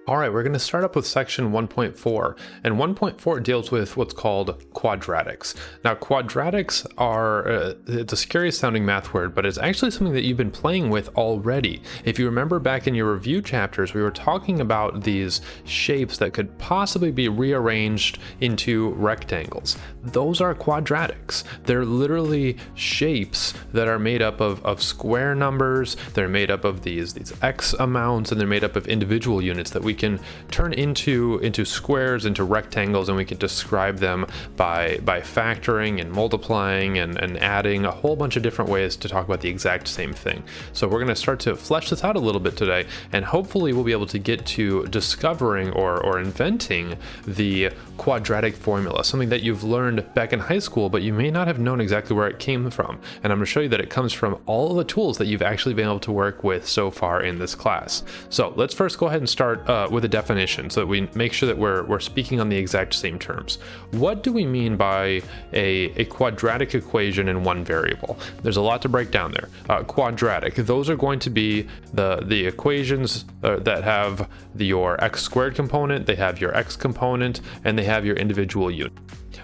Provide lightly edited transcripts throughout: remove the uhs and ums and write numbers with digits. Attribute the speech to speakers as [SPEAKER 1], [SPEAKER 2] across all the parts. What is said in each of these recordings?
[SPEAKER 1] All right, we're going to start up with section 1.4, and 1.4 deals with what's called quadratics. Now, quadratics are, it's a scary sounding math word, but it's actually something that you've been playing with already. If you remember back in your review chapters, we were talking about these shapes that could possibly be rearranged into rectangles. Those are quadratics. They're literally shapes that are made up of square numbers, they're made up of these x amounts, and they're made up of individual units that we can turn into squares, into rectangles, and we can describe them by factoring and multiplying and adding, a whole bunch of different ways to talk about the exact same thing. So we're going to start to flesh this out a little bit today, and hopefully we'll be able to get to discovering or inventing the quadratic formula, something that you've learned back in high school, but you may not have known exactly where it came from. And I'm going to show you that it comes from all of the tools that you've actually been able to work with so far in this class. So let's first go ahead and start with a definition so that we make sure that we're speaking on the exact same terms. What do we mean by a quadratic equation in one variable? There's a lot to break down there. Quadratic, those are going to be the equations that have your x squared component, they have your x component, and they have your individual unit.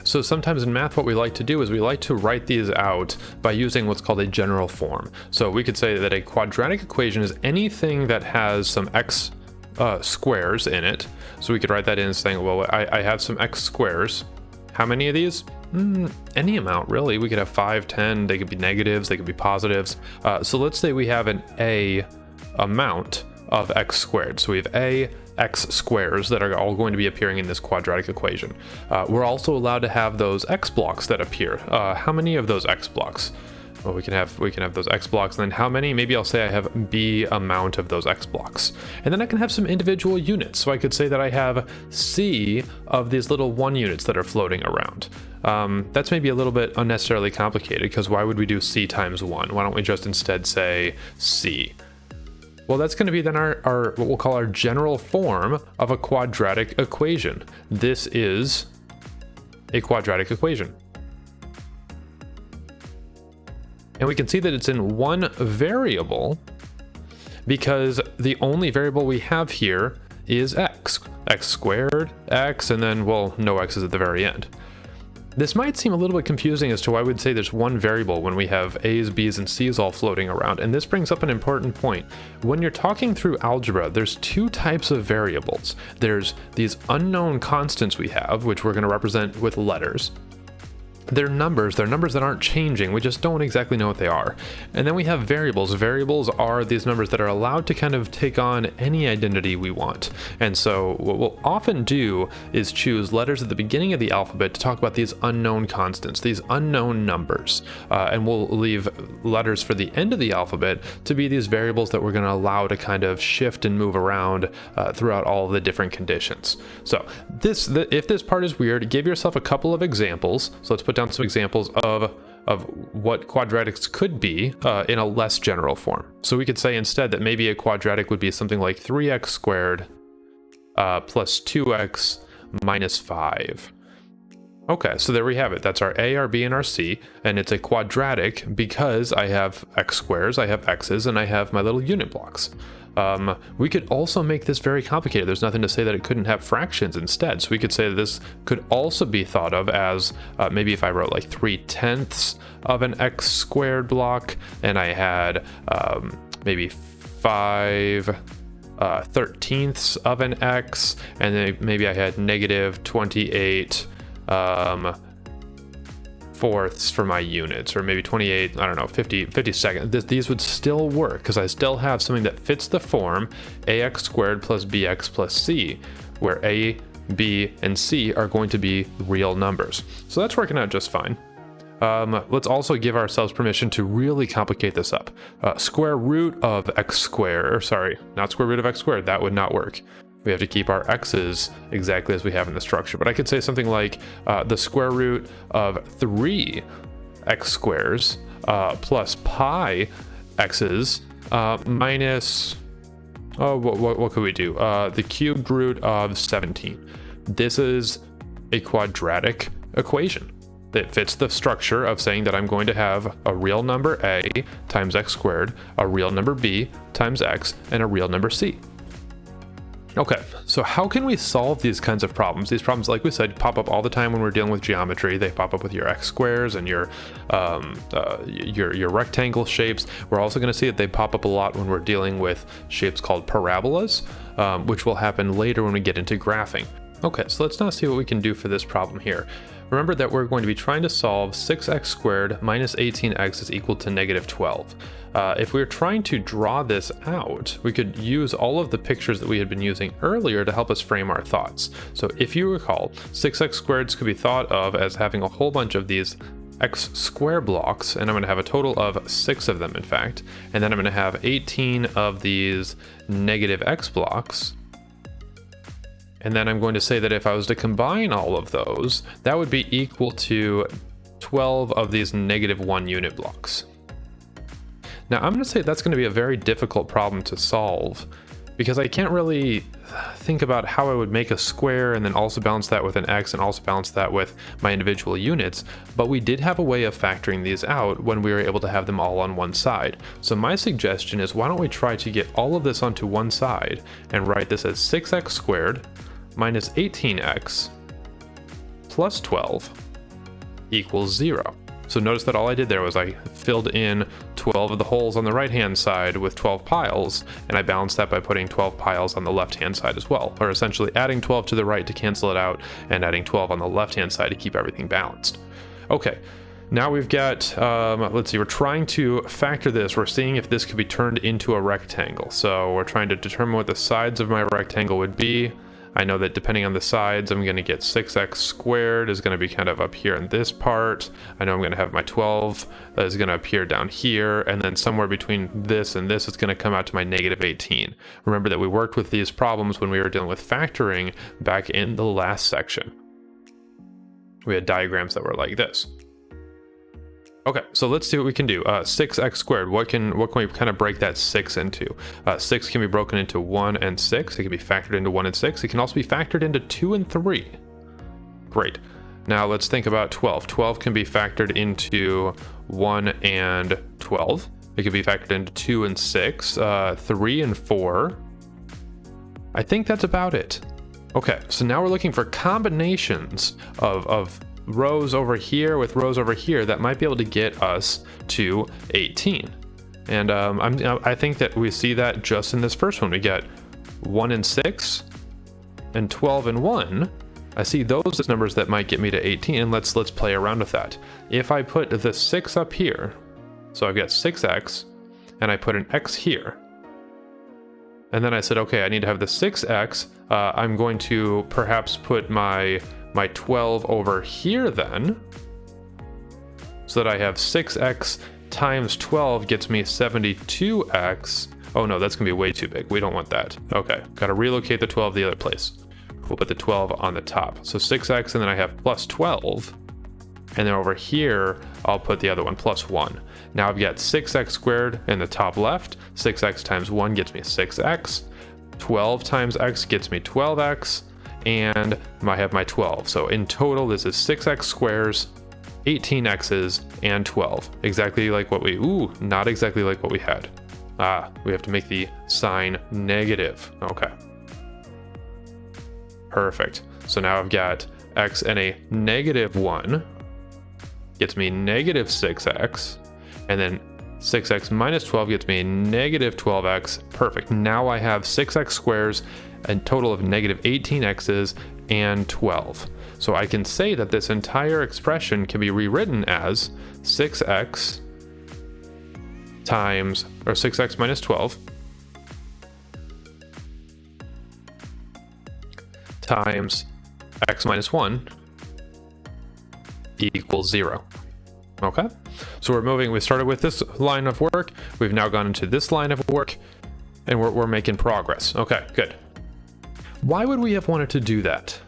[SPEAKER 1] So sometimes in math, what we like to do is we like to write these out by using what's called a general form. So we could say that a quadratic equation is anything that has some x squares in it. So we could write that in saying, well, I have some x squares. How many of these? Any amount, really. We could have 5, 10, they could be negatives, they could be positives. So let's say we have an a amount of x squared. So we have a x squares that are all going to be appearing in this quadratic equation. We're also allowed to have those x blocks that appear. How many of those x blocks? Well, we can have those x blocks, and then how many? Maybe I'll say I have b amount of those x blocks. And then I can have some individual units. So I could say that I have c of these little 1 units that are floating around. That's maybe a little bit unnecessarily complicated, because why would we do c times 1? Why don't we just instead say c? Well, that's going to be then our what we'll call our general form of a quadratic equation. This is a quadratic equation. And we can see that it's in one variable because the only variable we have here is x squared, x, and then, well, no x's at the very end. This might seem a little bit confusing as to why we'd say there's one variable when we have a's, b's, and c's all floating around. And this brings up an important point. When you're talking through algebra, there's 2 types of variables. There's these unknown constants we have, which we're going to represent with letters. They're numbers that aren't changing, we just don't exactly know what they are. And then we have variables. Variables are these numbers that are allowed to kind of take on any identity we want. And so what we'll often do is choose letters at the beginning of the alphabet to talk about these unknown constants, these unknown numbers. And we'll leave letters for the end of the alphabet to be these variables that we're going to allow to kind of shift and move around throughout all the different conditions. So if this part is weird, give yourself a couple of examples. So let's put down some examples of what quadratics could be in a less general form. So we could say instead that maybe a quadratic would be something like 3x squared plus 2x minus 5. Okay, so there we have it. That's our a, our b, and our c, and it's a quadratic because I have x squares, I have x's, and I have my little unit blocks. We could also make this very complicated. There's nothing to say that it couldn't have fractions instead. So we could say that this could also be thought of as maybe if I wrote like 3/10 of an x squared block, and I had maybe 5/13 of an x, and then maybe I had negative 28 fourths for my units, or maybe 28, I don't know, 50 seconds. These would still work because I still have something that fits the form ax squared plus bx plus c, where a, b, and c are going to be real numbers. So that's working out just fine. Let's also give ourselves permission to really complicate this up. Square root of x squared, or sorry, not square root of x squared, that would not work. We have to keep our x's exactly as we have in the structure. But I could say something like the square root of 3 x squares plus pi x's minus, what could we do? The cubed root of 17. This is a quadratic equation that fits the structure of saying that I'm going to have a real number a times x squared, a real number b times x, and a real number c. Okay, so how can we solve these kinds of problems? These problems, like we said, pop up all the time when we're dealing with geometry. They pop up with your x squares and your rectangle shapes. We're also going to see that they pop up a lot when we're dealing with shapes called parabolas, which will happen later when we get into graphing. Okay, so let's now see what we can do for this problem here. Remember that we're going to be trying to solve 6x squared minus 18x is equal to negative 12. If we were trying to draw this out, we could use all of the pictures that we had been using earlier to help us frame our thoughts. So if you recall, 6x squareds could be thought of as having a whole bunch of these x square blocks, and I'm going to have a total of 6 of them, in fact. And then I'm going to have 18 of these negative x blocks. And then I'm going to say that if I was to combine all of those, that would be equal to 12 of these negative 1 unit blocks. Now I'm going to say that's going to be a very difficult problem to solve, because I can't really think about how I would make a square and then also balance that with an x and also balance that with my individual units, but we did have a way of factoring these out when we were able to have them all on one side. So my suggestion is, why don't we try to get all of this onto one side and write this as 6x squared minus 18x plus 12 equals 0. So notice that all I did there was I filled in 12 of the holes on the right hand side with 12 piles, and I balanced that by putting 12 piles on the left hand side as well, or essentially adding 12 to the right to cancel it out and adding 12 on the left hand side to keep everything balanced. Okay, now we've got, let's see, we're trying to factor this. We're seeing if this could be turned into a rectangle. So we're trying to determine what the sides of my rectangle would be. I know that depending on the sides, I'm going to get 6x squared is going to be kind of up here in this part. I know I'm going to have my 12 that is going to appear down here, and then somewhere between this and this is going to come out to my negative 18. Remember that we worked with these problems when we were dealing with factoring back in the last section. We had diagrams that were like this. Okay, so let's see what we can do. 6x squared, what can we kind of break that 6 into? 6 can be broken into 1 and 6. It can be factored into 1 and 6. It can also be factored into 2 and 3. Great. Now let's think about 12. 12 can be factored into 1 and 12. It can be factored into 2 and 6, 3 and 4. I think that's about it. Okay, so now we're looking for combinations of rows over here with rows over here that might be able to get us to 18. And I think that we see that just in this first one. We get 1 and 6 and 12 and 1. I see those as numbers that might get me to 18, and let's play around with that. If I put the 6 up here, so I've got 6x, and I put an x here, and then I said, okay, I need to have the 6x. I'm going to perhaps put my 12 over here then, so that I have 6x times 12 gets me 72x. Oh no, that's gonna be way too big. We don't want that. Okay, gotta relocate the 12 the other place. We'll put the 12 on the top. So 6x, and then I have plus 12. And then over here, I'll put the other one, plus 1. Now I've got 6x squared in the top left. 6x times 1 gets me 6x. 12 times x gets me 12x. And I have my 12. So in total, this is 6x squares, 18x's, and 12. Exactly like what we, not exactly like what we had. We have to make the sign negative. Okay. Perfect. So now I've got x and a negative 1 gets me negative 6x, and then 6x minus 12 gets me negative 12x. Perfect. Now I have 6x squares, a total of negative 18x's, and 12. So I can say that this entire expression can be rewritten as 6x times, or 6x minus 12 times x minus 1 equals 0. Okay, so we're moving. We started with this line of work. We've now gone into this line of work, and we're making progress. Okay, good. Why would we have wanted to do that?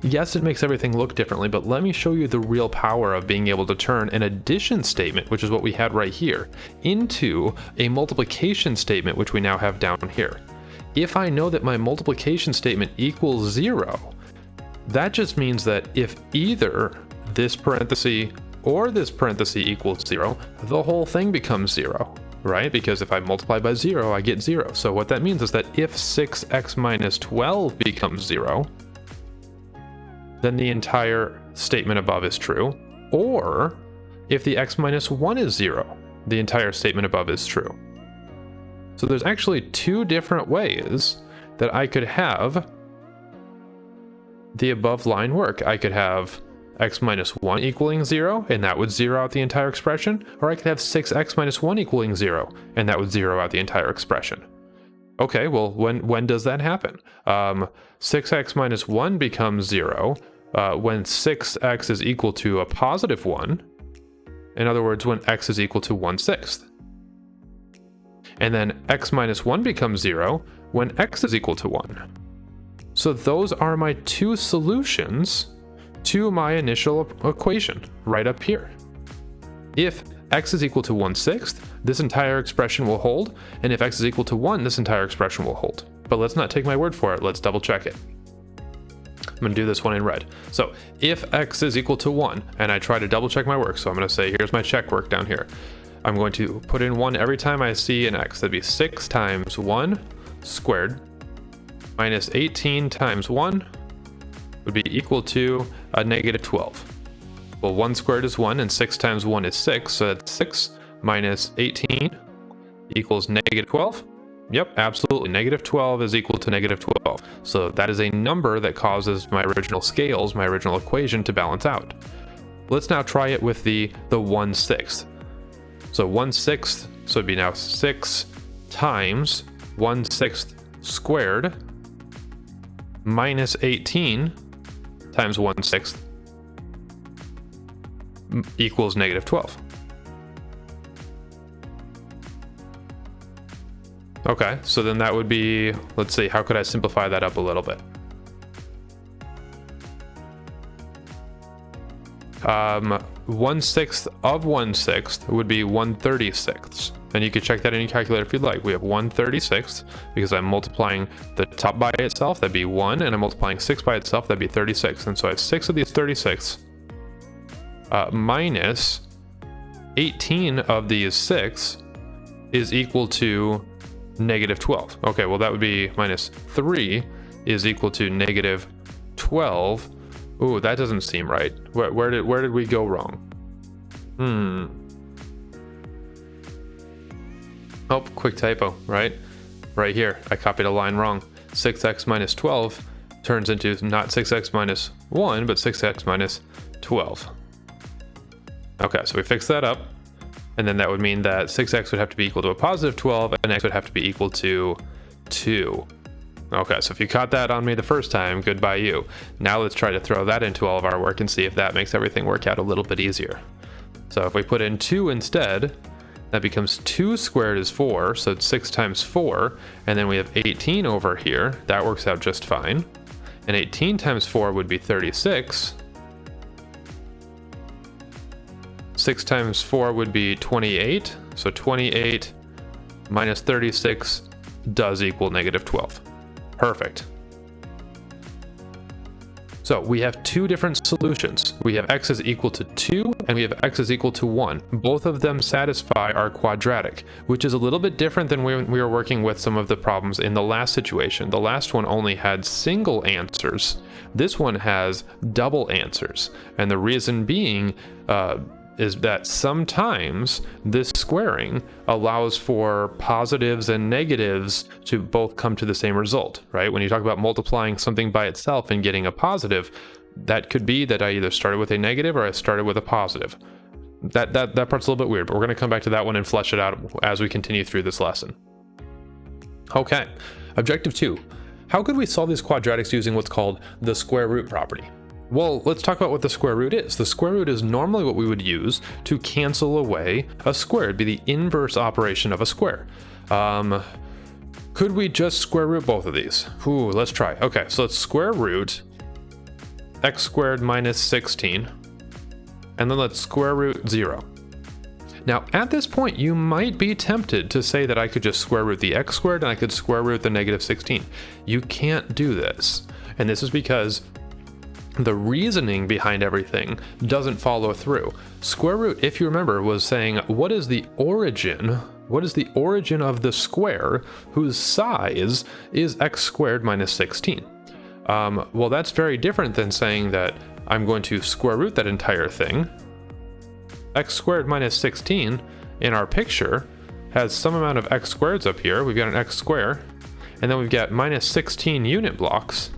[SPEAKER 1] Yes, it makes everything look differently, but let me show you the real power of being able to turn an addition statement, which is what we had right here, into a multiplication statement, which we now have down here. If I know that my multiplication statement equals 0, that just means that if either this parenthesis or this parenthesis equals 0, the whole thing becomes 0. right? Because if I multiply by 0, I get 0. So what that means is that if 6x minus 12 becomes 0, then the entire statement above is true. Or if the x minus 1 is 0, the entire statement above is true. So there's actually two different ways that I could have the above line work. I could have x minus 1 equaling 0, and that would zero out the entire expression, or I could have 6x minus 1 equaling 0, and that would zero out the entire expression. Okay, well, when does that happen? 6x minus 1 becomes 0 when 6x is equal to a positive 1. In other words, when x is equal to 1/6. And then x minus 1 becomes 0 when x is equal to 1. So those are my two solutions to my initial equation right up here. If x is equal to 1/6, this entire expression will hold, and if x is equal to 1, this entire expression will hold. But let's not take my word for it, let's double check it. I'm going to do this one in red. So if x is equal to 1, and I try to double check my work, so I'm going to say here's my check work down here. I'm going to put in 1 every time I see an x. That'd be 6 times 1 squared minus 18 times 1 would be equal to a negative 12. Well, 1 squared is 1, and 6 times 1 is 6, so that's 6 minus 18 equals negative 12. Yep, absolutely. Negative 12 is equal to negative 12. So that is a number that causes my original scales, my original equation, to balance out. Let's now try it with the 1/6. So 1/6, so it'd be now 6 times 1/6 squared minus 18 times 1/6 equals negative 12. Okay, so then that would be, let's see, how could I simplify that up a little bit? 1/6 of 1/6 would be 1/36. And you could check that in your calculator if you'd like. We have 1/36 because I'm multiplying the top by itself, that'd be 1, and I'm multiplying 6 by itself, that'd be 36. And so I have 6 of these 36 minus 18 of these 6 is equal to negative 12. Okay, well that would be minus 3 is equal to negative 12. Ooh, that doesn't seem right. Where did we go wrong? Oh, quick typo, right? Right here, I copied a line wrong. 6x minus 12 turns into not 6x minus 1, but 6x minus 12. Okay, so we fixed that up. And then that would mean that 6x would have to be equal to a positive 12, and x would have to be equal to 2. Okay, so if you caught that on me the first time, goodbye you. Now let's try to throw that into all of our work and see if that makes everything work out a little bit easier. So if we put in 2 instead, that becomes 2 squared is 4, so it's 6 times 4, and then we have 18 over here. That works out just fine. And 18 times 4 would be 36. 6 times 4 would be 28, so 28 minus 36 does equal negative 12. Perfect. So we have two different solutions. We have x is equal to 2 and we have x is equal to 1. Both of them satisfy our quadratic, which is a little bit different than when we were working with some of the problems in the last situation. The last one only had single answers. This one has double answers. And the reason being is that sometimes this squaring allows for positives and negatives to both come to the same result, right? When you talk about multiplying something by itself and getting a positive, that could be that I either started with a negative or I started with a positive. That part's a little bit weird, but we're going to come back to that one and flesh it out as we continue through this lesson. Okay, objective 2. How could we solve these quadratics using what's called the square root property? Well, let's talk about what the square root is. The square root is normally what we would use to cancel away a square. It'd be the inverse operation of a square. Could we just square root both of these? Ooh, let's try. Okay, so let's square root x squared minus 16, and then let's square root 0. Now, at this point, you might be tempted to say that I could just square root the x squared and I could square root the negative 16. You can't do this, and this is because the reasoning behind everything doesn't follow through. Square root, if you remember, was saying what is the origin What is the origin of the square whose size is x squared minus 16? Well, that's very different than saying that I'm going to square root that entire thing. X squared minus 16 in our picture has some amount of x squareds up here. We've got an x square, and then we've got minus 16 unit blocks.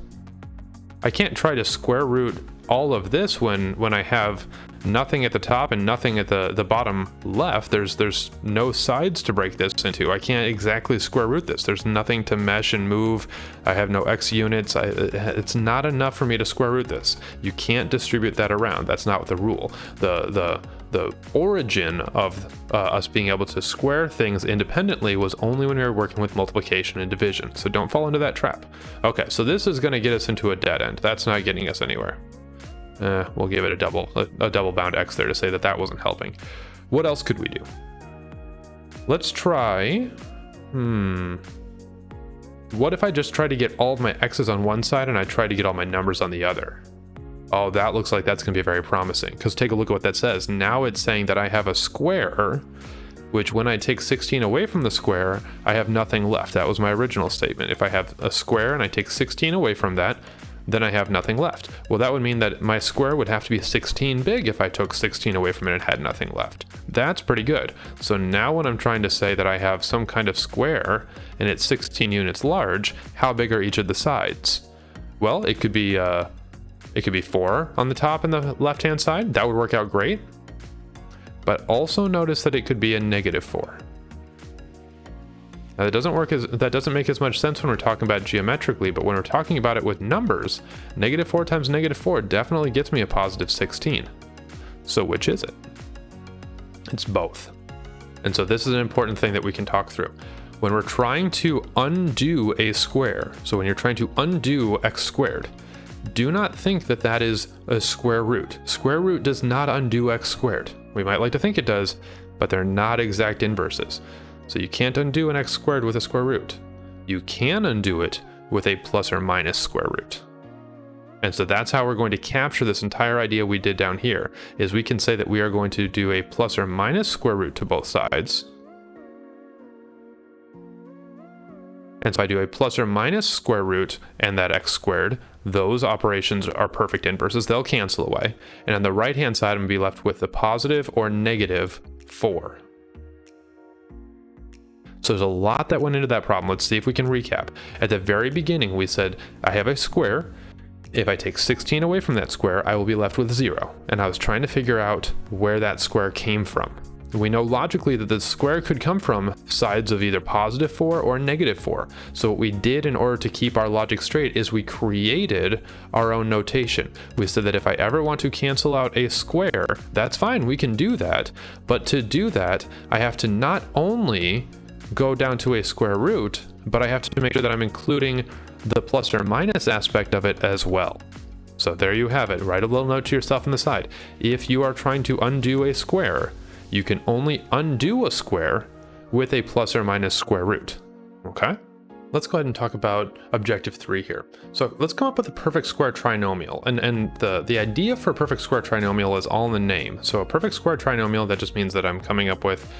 [SPEAKER 1] I can't try to square root all of this when I have nothing at the top and nothing at the bottom left. There's no sides to break this into. I can't exactly square root this. There's nothing to mesh and move. I have no x units. It's not enough for me to square root this. You can't distribute that around. That's not the rule. The origin of us being able to square things independently was only when we were working with multiplication and division. So don't fall into that trap. Okay, so this is going to get us into a dead end. That's not getting us anywhere. We'll give it a double bound x there to say that that wasn't helping. What else could we do? Let's try, what if I just try to get all of my x's on one side and I try to get all my numbers on the other? Oh, that looks like that's gonna be very promising, because take a look at what that says. Now it's saying that I have a square, which when I take 16 away from the square, I have nothing left. That was my original statement. If I have a square and I take 16 away from that, then I have nothing left. Well, that would mean that my square would have to be 16 big if I took 16 away from it and had nothing left. That's pretty good. So now when I'm trying to say that I have some kind of square and it's 16 units large, how big are each of the sides? Well, it could be 4 on the top and the left-hand side. That would work out great. But also notice that it could be a -4. Now that doesn't make as much sense when we're talking about geometrically, but when we're talking about it with numbers, -4 times -4 definitely gets me a positive 16. So which is it? It's both. And so this is an important thing that we can talk through. When we're trying to undo a square, so when you're trying to undo x squared, do not think that that is a square root. Square root does not undo x squared. We might like to think it does, but they're not exact inverses. So you can't undo an x squared with a square root. You can undo it with a plus or minus square root. And so that's how we're going to capture this entire idea we did down here, is we can say that we are going to do a plus or minus square root to both sides. And so I do a plus or minus square root and that x squared, those operations are perfect inverses. They'll cancel away. And on the right-hand side, I'm going to be left with the positive or -4. So there's a lot that went into that problem. Let's see if we can recap. At the very beginning, we said, I have a square. If I take 16 away from that square, I will be left with 0. And I was trying to figure out where that square came from. We know logically that the square could come from sides of either +4 or -4. So what we did in order to keep our logic straight is we created our own notation. We said that if I ever want to cancel out a square, that's fine, we can do that. But to do that, I have to not only go down to a square root, but I have to make sure that I'm including the plus or minus aspect of it as well. So there you have it. Write a little note to yourself on the side. If you are trying to undo a square, you can only undo a square with a plus or minus square root. Okay? Let's go ahead and talk about objective 3 here. So let's come up with a perfect square trinomial. And the idea for a perfect square trinomial is all in the name. So a perfect square trinomial, that just means that I'm coming up with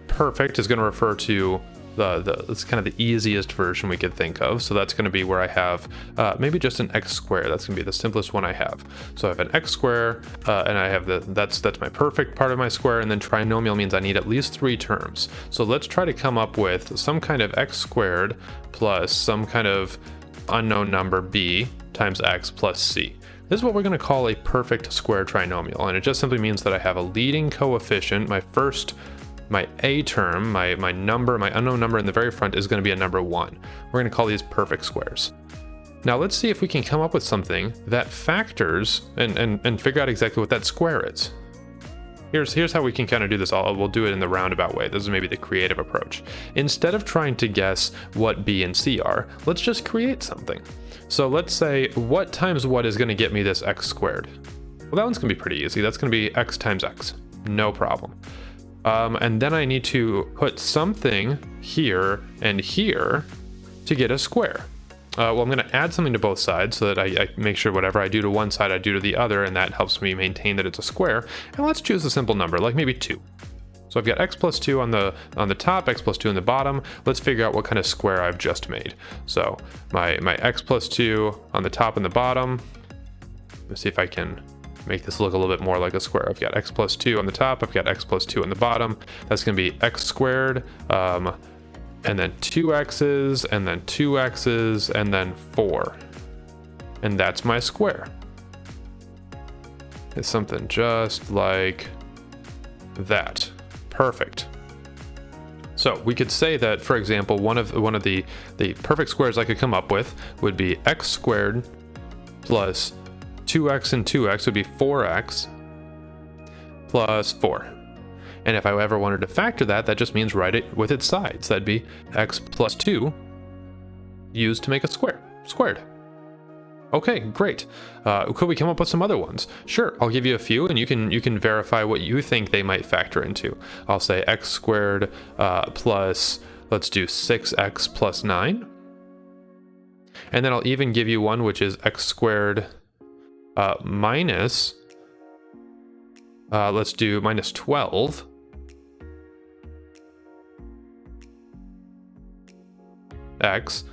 [SPEAKER 1] perfect is going to refer to it's kind of the easiest version we could think of. So that's going to be where I have maybe just an x square. That's going to be the simplest one I have. So I have an x square and I have that's my perfect part of my square. And then trinomial means I need at least 3 terms. So let's try to come up with some kind of x squared plus some kind of unknown number b times x plus c. This is what we're going to call a perfect square trinomial. And it just simply means that I have a leading coefficient. My a term, my unknown number in the very front is going to be a number 1. We're going to call these perfect squares. Now let's see if we can come up with something that factors and figure out exactly what that square is. Here's how we can kind of do this. We'll do it in the roundabout way. This is maybe the creative approach. Instead of trying to guess what b and c are, let's just create something. So let's say what times what is going to get me this x squared? Well, that one's going to be pretty easy. That's going to be x times x. No problem. And then I need to put something here and here to get a square. Well, I'm going to add something to both sides so that I make sure whatever I do to one side, I do to the other, and that helps me maintain that it's a square. And let's choose a simple number, like maybe 2. So I've got x plus 2 on the top, x plus 2 on the bottom. Let's figure out what kind of square I've just made. So my x plus 2 on the top and the bottom. Let's see if I can make this look a little bit more like a square. I've got x plus 2 on the top, I've got x plus 2 on the bottom. That's going to be x squared, and then 2x's, and then 2x's, and then 4. And that's my square. It's something just like that. Perfect. So we could say that, for example, one of the perfect squares I could come up with would be x squared plus 2x and 2x would be 4x plus 4. And if I ever wanted to factor that, that just means write it with its sides. That'd be x plus 2 used to make a square, squared. Okay, great. Could we come up with some other ones? Sure, I'll give you a few, and you can verify what you think they might factor into. I'll say x squared plus, let's do 6x plus 9. And then I'll even give you one which is x squared minus, let's do minus 12. X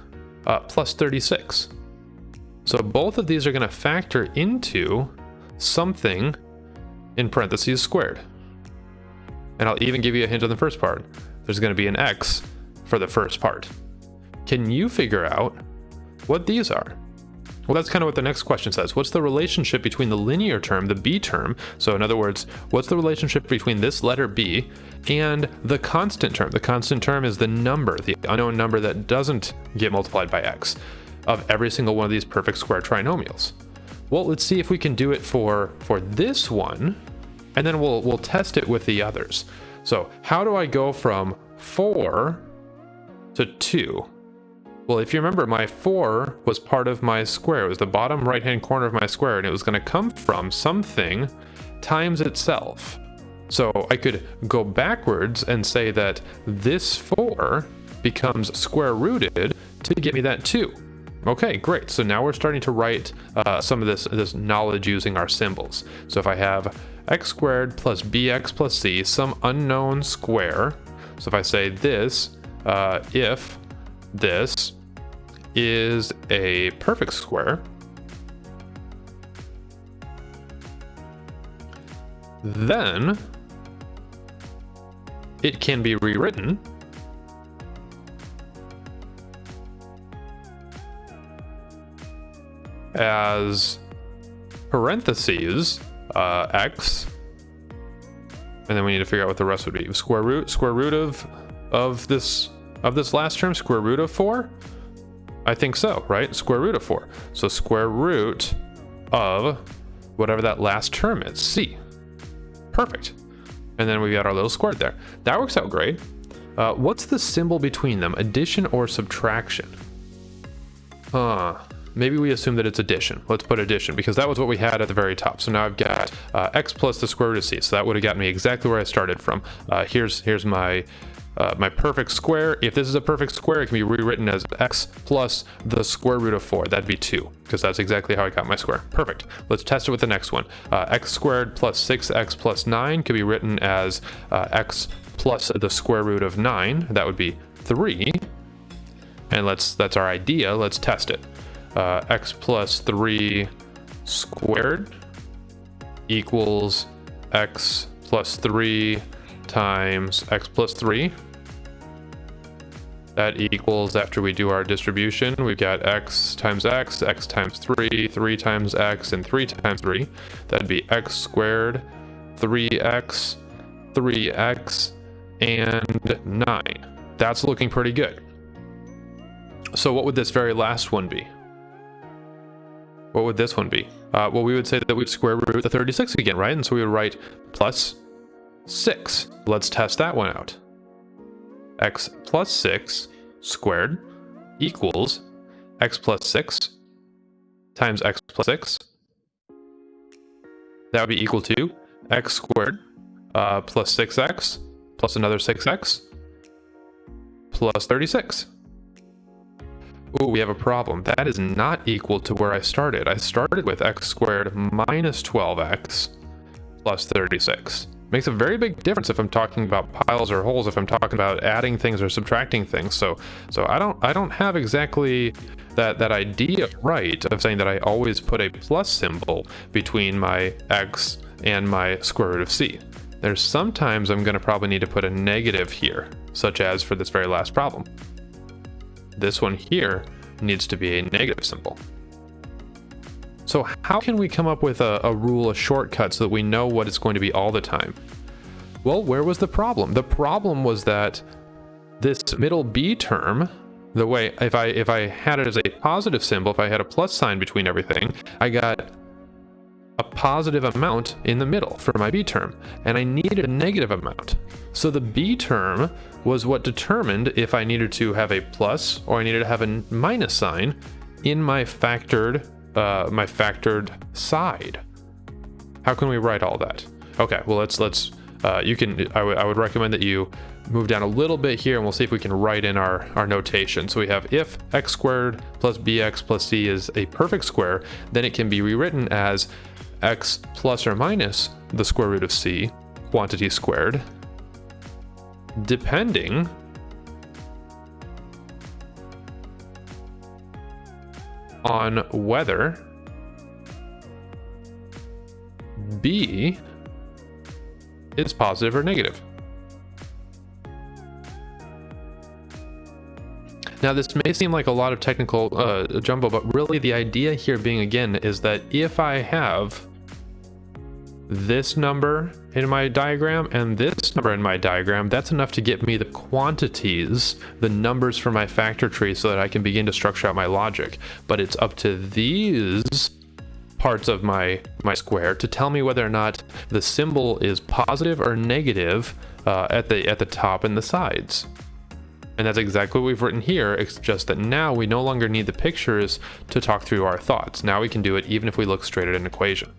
[SPEAKER 1] plus 36. So both of these are going to factor into something in parentheses squared. And I'll even give you a hint on the first part. There's going to be an x for the first part. Can you figure out what these are? Well, that's kind of what the next question says. What's the relationship between the linear term, the b term? So in other words, what's the relationship between this letter b and the constant term? The constant term is the number, the unknown number that doesn't get multiplied by x, of every single one of these perfect square trinomials. Well, let's see if we can do it for this one, and then we'll test it with the others. So how do I go from 4 to 2? Well, if you remember, my 4 was part of my square. It was the bottom right-hand corner of my square, and it was going to come from something times itself. So I could go backwards and say that this 4 becomes square rooted to get me that 2. Okay, great. So now we're starting to write some of this knowledge using our symbols. So if I have x squared plus bx plus c, some unknown square. So if I say this, if this is a perfect square, then it can be rewritten as parentheses x, and then we need to figure out what the rest would be. Square root of this last term, square root of 4. I think so, right? Square root of 4. So square root of whatever that last term is, c. Perfect. And then we got our little squared there. That works out great. What's the symbol between them? Addition or subtraction? Maybe we assume that it's addition. Let's put addition, because that was what we had at the very top. So now I've got x plus the square root of c. So that would have gotten me exactly where I started from. Here's my perfect square. If this is a perfect square, it can be rewritten as x plus the square root of 4. That'd be 2, because that's exactly how I got my square. Perfect. Let's test it with the next one. X squared plus 6x plus 9 could be written as x plus the square root of 9. That would be 3. And that's our idea. Let's test it. X plus 3 squared equals x plus 3 times x plus 3. That equals, after we do our distribution, we've got x times 3, 3 times x, and 3 times 3. That'd be x squared, 3x, 3x, and 9. That's looking pretty good. So what would this very last one be? What would this one be? Well, we would say that we'd square root the 36 again, right? And so we would write plus 6. Let's test that one out. X plus 6 squared equals x plus 6 times x plus 6. That would be equal to x squared plus 6x plus another 6x plus 36. Ooh, we have a problem. That is not equal to where I started. I started with x squared minus 12x plus 36. Makes a very big difference if I'm talking about piles or holes, if I'm talking about adding things or subtracting things. So I don't have exactly that idea right of saying that I always put a plus symbol between my x and my square root of c. There's sometimes I'm going to probably need to put a negative here, such as for this very last problem. This one here needs to be a negative symbol. So how can we come up with a rule, a shortcut, so that we know what it's going to be all the time? Well, where was the problem? The problem was that this middle b term, the way, if I had it as a positive symbol, if I had a plus sign between everything, I got a positive amount in the middle for my b term, and I needed a negative amount. So the b term was what determined if I needed to have a plus or I needed to have a minus sign in my factored side. How can we write all that? Okay, well I would recommend that you move down a little bit here, and we'll see if we can write in our notation. So we have, if x squared plus bx plus c is a perfect square, then it can be rewritten as x plus or minus the square root of c, quantity squared, depending on whether b is positive or negative. Now, this may seem like a lot of technical jumbo, but really the idea here being, again, is that if I have this number in my diagram and this number in my diagram, that's enough to get me the quantities, the numbers for my factor tree, so that I can begin to structure out my logic. But it's up to these parts of my square to tell me whether or not the symbol is positive or negative at the top and the sides. And that's exactly what we've written here. It's just that now we no longer need the pictures to talk through our thoughts. Now we can do it even if we look straight at an equation.